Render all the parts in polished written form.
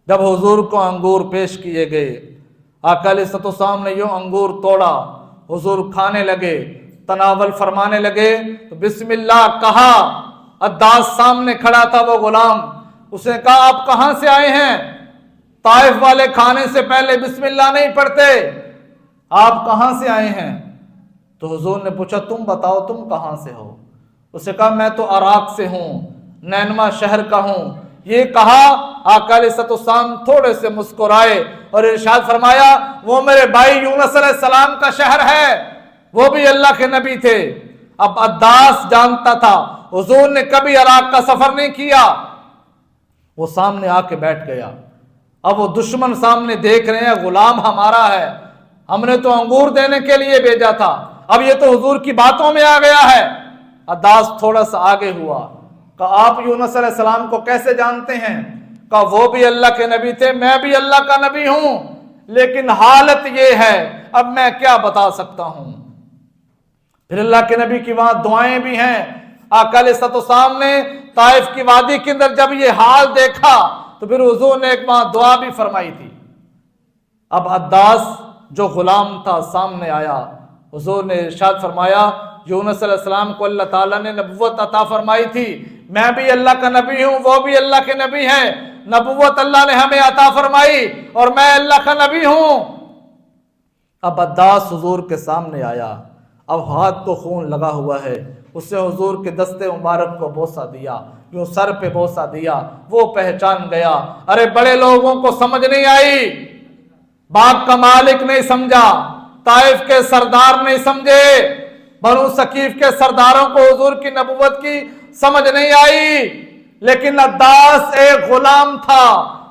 جب حضور کو انگور پیش کیے گئے، آقا علیہ الصلوۃ والسلام نے یوں انگور توڑا، حضور کھانے لگے، تناول فرمانے لگے تو بسم اللہ کہا۔ عداس سامنے کھڑا تھا وہ غلام، اس نے کہا آپ کہاں سے آئے ہیں؟ طائف والے کھانے سے پہلے بسم اللہ نہیں پڑھتے، آپ کہاں سے آئے ہیں؟ تو حضور نے پوچھا تم بتاؤ تم کہاں سے ہو؟ اس نے کہا میں تو عراق سے ہوں، نینوا شہر کا ہوں۔ یہ کہا آقا علیہ الصلوۃ والسلام تھوڑے سے مسکرائے اور ارشاد فرمایا وہ میرے بھائی یونس علیہ السلام کا شہر ہے، وہ بھی اللہ کے نبی تھے۔ اب عداس جانتا تھا حضور نے کبھی عراق کا سفر نہیں کیا، وہ سامنے آ کے بیٹھ گیا۔ اب وہ دشمن سامنے دیکھ رہے ہیں غلام ہمارا ہے، ہم نے تو انگور دینے کے لیے بھیجا تھا، اب یہ تو حضور کی باتوں میں آ گیا ہے۔ عداس تھوڑا سا آگے ہوا، کہا آپ یونس علیہ السلام کو کیسے جانتے ہیں؟ کہا وہ بھی اللہ کے نبی تھے، میں بھی اللہ کا نبی ہوں، لیکن حالت یہ ہے اب میں کیا بتا سکتا ہوں۔ پھر اللہ کے نبی کی وہاں دعائیں بھی ہیں۔ آقا علیہ الصلوۃ والسلام نے طائف کی وادی کے اندر جب یہ حال دیکھا تو پھر حضور نے ایک وہاں دعا بھی فرمائی تھی۔ اب عداس جو غلام تھا سامنے آیا، حضور نے ارشاد فرمایا یونس علیہ السلام کو اللہ تعالیٰ نے نبوت عطا فرمائی تھی، میں بھی اللہ کا نبی ہوں، وہ بھی اللہ کے نبی ہیں، نبوت اللہ نے ہمیں عطا فرمائی اور میں اللہ کا نبی ہوں۔ اب عداس حضور کے سامنے آیا، اب ہاتھ کو خون لگا ہوا ہے، اس نے حضور کے دستے مبارک کو بوسہ دیا، یوں سر پہ بوسہ دیا، وہ پہچان گیا۔ ارے بڑے لوگوں کو سمجھ نہیں آئی، باغ کا مالک نہیں سمجھا، طائف کے سردار نہیں سمجھے، بنو ثقیف کے سرداروں کو حضور کی نبوت کی سمجھ نہیں آئی، لیکن عداس ایک غلام تھا،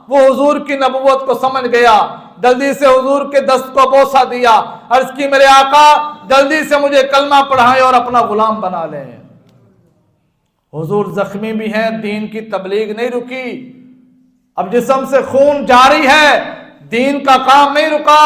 وہ حضور کی نبوت کو سمجھ گیا، جلدی سے حضور کے دست کو بوسہ دیا، عرض کی میرے آقا جلدی سے مجھے کلمہ پڑھائیں اور اپنا غلام بنا لیں۔ حضور زخمی بھی ہیں، دین کی تبلیغ نہیں رکی، اب جسم سے خون جاری ہے، دین کا کام نہیں رکا۔